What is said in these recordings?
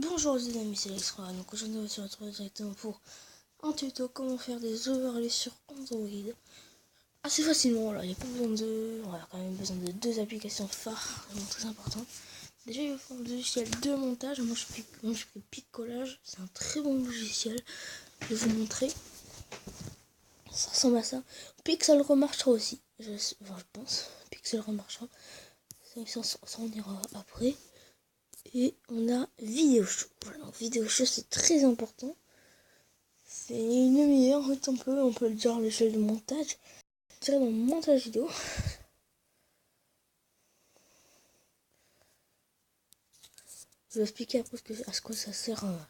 Bonjour les amis, c'est Alexandra. Donc aujourd'hui on va se retrouver directement pour un tuto comment faire des overlays sur Android assez facilement. Là, il n'y a pas besoin de, on a quand même besoin de deux applications phares, vraiment très importantes. Déjà il faut un logiciel de montage. Moi je fais Piccolage, c'est un très bon logiciel. Je vais vous montrer. Ça ressemble à ça. Pixel remarchera aussi. Je pense. Pixel remarchera. Ça on ira après. Et on a Vidéoshow. Voilà, donc Vidéoshow c'est très important. C'est une meilleure, en fait on peut le dire l'échelle de montage. Je dirais dans le montage vidéo. Je vais expliquer après à ce que ça sert un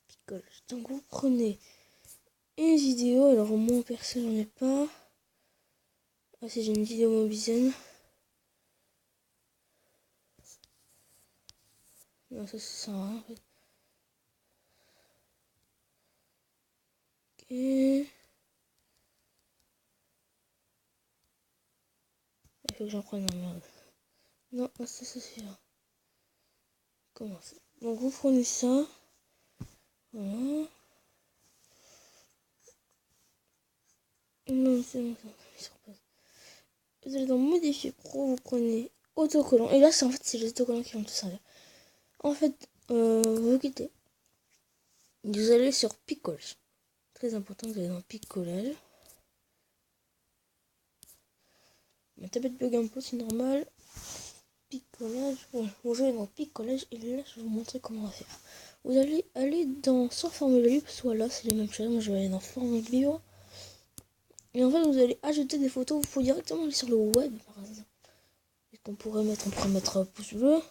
picolage. Donc vous prenez une vidéo, alors moi perso j'en ai pas. Ah si j'ai une vidéo Mobizen. Non ça sert à rien en fait. Ok. Il faut que j'en prenne un merde. Non, ça suffit. Comment ça? Donc vous prenez ça. Voilà. Non, c'est bon, vous allez dans modifier pro, vous prenez autocollant. Et là c'est les autocollants qui vont tout servir. En fait, vous quittez. Vous allez sur Piccolage. Très important, vous allez dans Piccolage. Ma tablette bug un peu, c'est normal. Picolage. Ouais, vous jouez dans Picolage et là je vais vous montrer comment on va faire. Vous allez aller dans soit forme libre, soit là c'est les mêmes choses. Moi je vais aller dans forme libre. Et en fait vous allez ajouter des photos. Il faut directement aller sur le web par exemple. Et qu'on pourrait mettre, pouce bleu.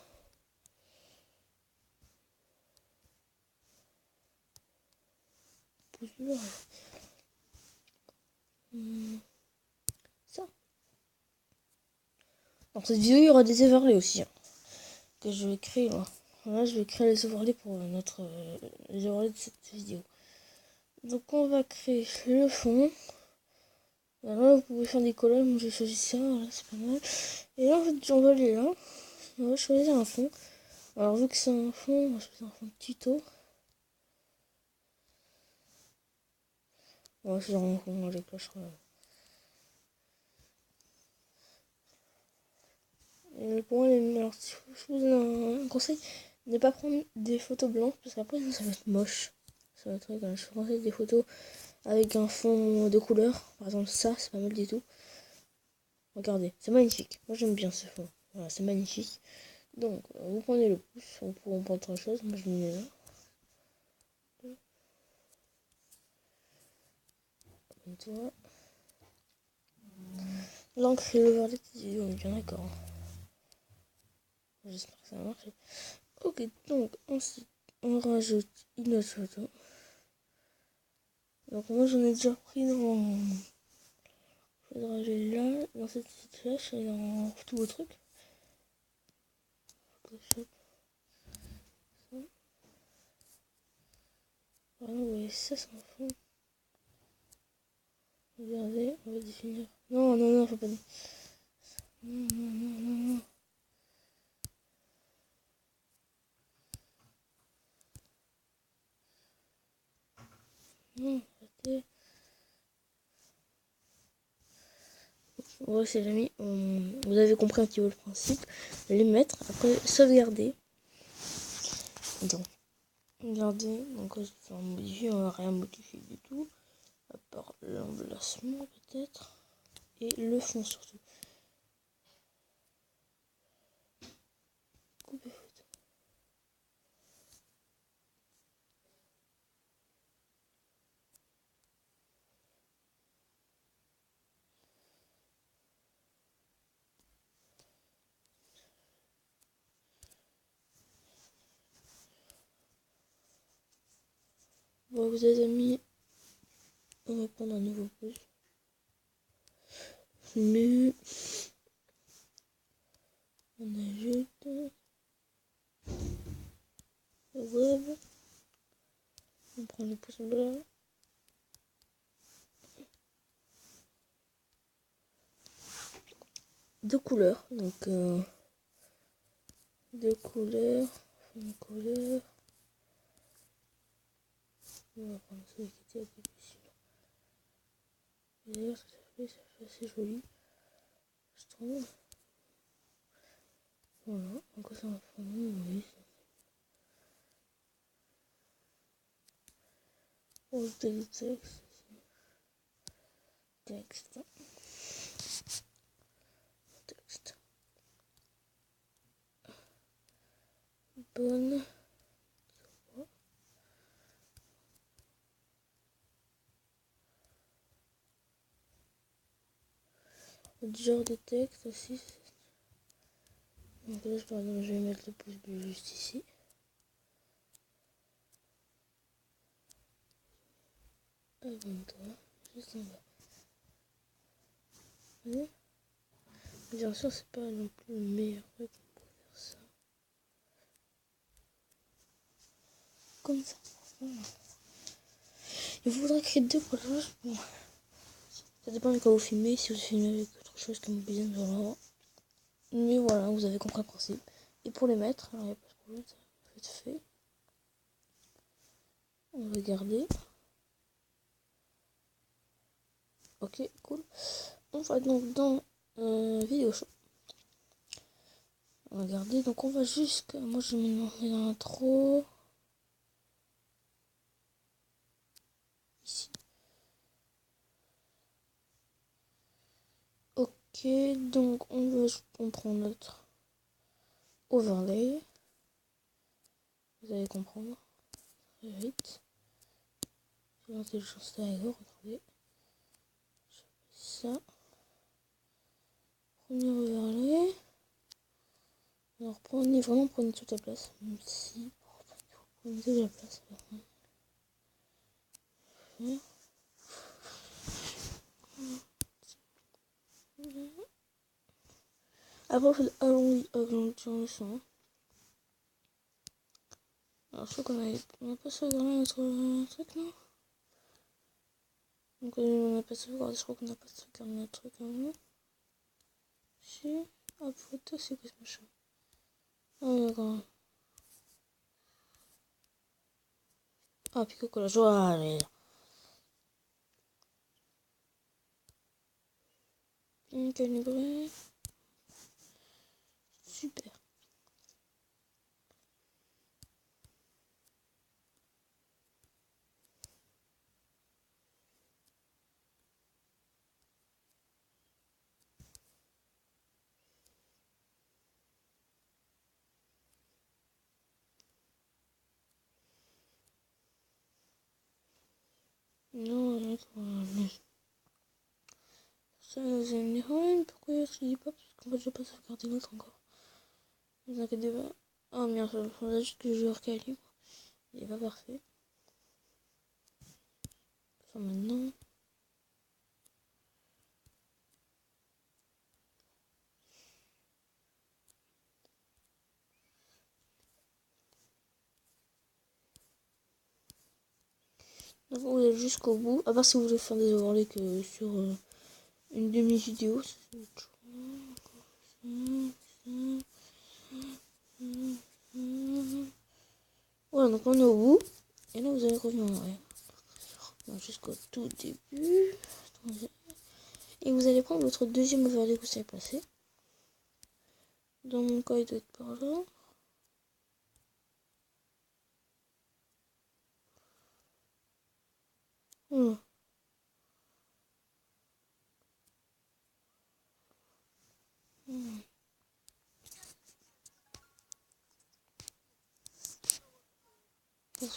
Pouce bleu. Ça. Dans cette vidéo il y aura des overlays aussi. Hein, que je vais créer là. Là je vais créer les overlays pour les overlays de cette vidéo. Donc on va créer le fond. Là vous pouvez faire des collages, moi j'ai choisi ça, voilà, c'est pas mal. Et là en fait on va aller là, on va choisir un fond. Alors vu que c'est un fond, on va choisir un fond tuto. On va choisir un fond avec la cloches. Et pour moi, alors, si je vous donne un conseil, ne pas prendre des photos blanches parce qu'après ça va être moche. Ça va être très Je vous conseille des photos avec un fond de couleur. Par exemple ça, c'est pas mal du tout. Regardez, c'est magnifique. Moi j'aime bien ce fond. Voilà, c'est magnifique. Donc vous prenez le pouce, on pourra prendre autre chose. Moi je le mets là. Comme toi. L'encre et l'overlay, on est bien d'accord. J'espère que ça va marcher. Ok, donc ensuite on rajoute une autre photo. Donc moi j'en ai déjà pris dans... Faudra aller là, dans cette petite flèche et dans tous vos trucs. Photoshop. Ça. Voilà, vous voyez ça, c'est un fond. Regardez, on va définir. Non, non, non, faut pas dire. Non, non, non, non, non. Non, arrêtez. Ouais, c'est l'ami. Vous avez compris un petit peu le principe. Les mettre, après sauvegarder. Donc, regardez. Donc, on va modifier, on va rien modifier du tout. À part l'emplacement peut-être. Et le fond surtout. Couper photo. Bon, vous avez mis. On va prendre un nouveau pouce. Mais on ajoute le web. On prend le pouce bleu. Deux couleurs. Donc deux couleurs. Une couleur. On va prendre celui qui était au début sinon. Et d'ailleurs ça fait assez joli. Je trouve. Voilà, donc ça va prendre oui. On va le texte. Texte. Bonne. Le genre de texte aussi. Donc là, par exemple, je vais mettre le pouce bleu juste ici. Abonne-toi, juste en bas. Voyez, bien sûr, c'est pas non plus le meilleur truc pour faire ça. Comme ça. Voilà. Il faudra créer deux collages. Bon. Ça dépend de quand vous filmez. Si vous filmez avec autre chose que Mobizen, voilà. Mais voilà, vous avez compris le principe. Et pour les mettre, alors il n'y a pas de problème, ça va être fait. On va garder. Ok, cool. On va donc dans vidéo show. Regardez, donc on va jusqu'à. Moi je mets dans l'intro. Ici. Ok, donc on prend notre overlay. Vous allez comprendre très vite. Je vais lancer le champ stéréo, regardez. Ça. Premier overlay. Alors prenez toute la place. Même si. Prenez toute la place. Après, vous faites agrandir le son. Alors, je crois qu'on n'a pas sauvegardé notre truc, non? Donc, on n'a pas sauvegardé, je crois qu'on n'a pas sauvegardé notre truc, non? Si. Ah, photo, c'est quoi ce machin? Ah, d'accord. Ah, puis coco, la joie, allez. Bien calibré. Super. Non, ça, vous allez me dire, ouais, pourquoi je dis pas? Parce qu'en fait, je vais pas sauvegarder l'autre encore. Ne vous inquiétez pas. Oh merde, il faudrait juste que je le recalibre. Il est pas parfait. Ça maintenant. Donc vous allez jusqu'au bout. À part si vous voulez faire des overlays que sur une demi-vidéo. Voilà, donc on est au bout. Et là, vous allez revenir en arrière. Jusqu'au tout début. Et vous allez prendre votre deuxième overlay que vous savez placer. Dans mon cas, il doit être par là. Voilà.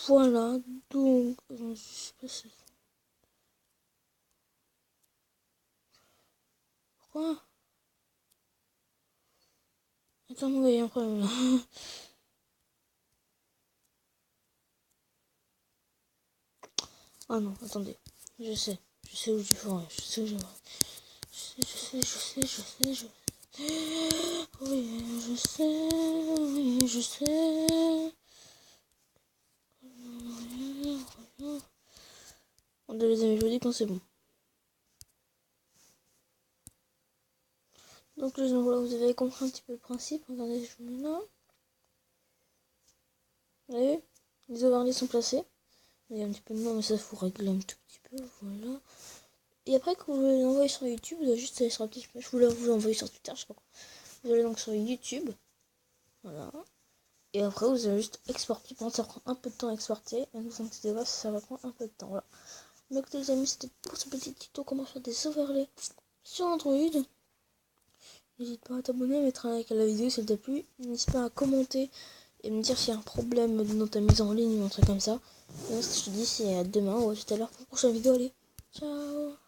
Voilà, donc, je sais pas si... Pourquoi? Attends, mon gars, il y a un problème là. Ah non, attendez. Je sais où je vais. Je sais où je vais. Je sais. Oui, je sais, oui, je sais. On doit les amis, je vous dis quand c'est bon. Donc les voilà, vous avez compris un petit peu le principe. Regardez, je mets là. Vous voyez, les overlays sont placés. Il y a un petit peu de nom, mais ça faut régler un tout petit peu, voilà. Et après, quand vous voulez l'envoyer sur YouTube, vous allez juste aller sur la petite page, vous l'envoyer sur Twitter, je sais pas quoi. Vous allez donc sur YouTube, voilà. Et après, vous allez juste exporter. Bon, ça prend un peu de temps à exporter, et ne vous inquiétez pas, ça va prendre un peu de temps, voilà. Donc les amis, c'était pour ce petit tuto comment faire des overlays sur Android. N'hésite pas à t'abonner, à mettre un like à la vidéo si elle t'a plu. N'hésite pas à commenter et me dire s'il y a un problème dans ta mise en ligne ou un truc comme ça. Et moi, ce que je te dis, c'est à demain ou à tout à l'heure pour la prochaine vidéo. Allez, ciao!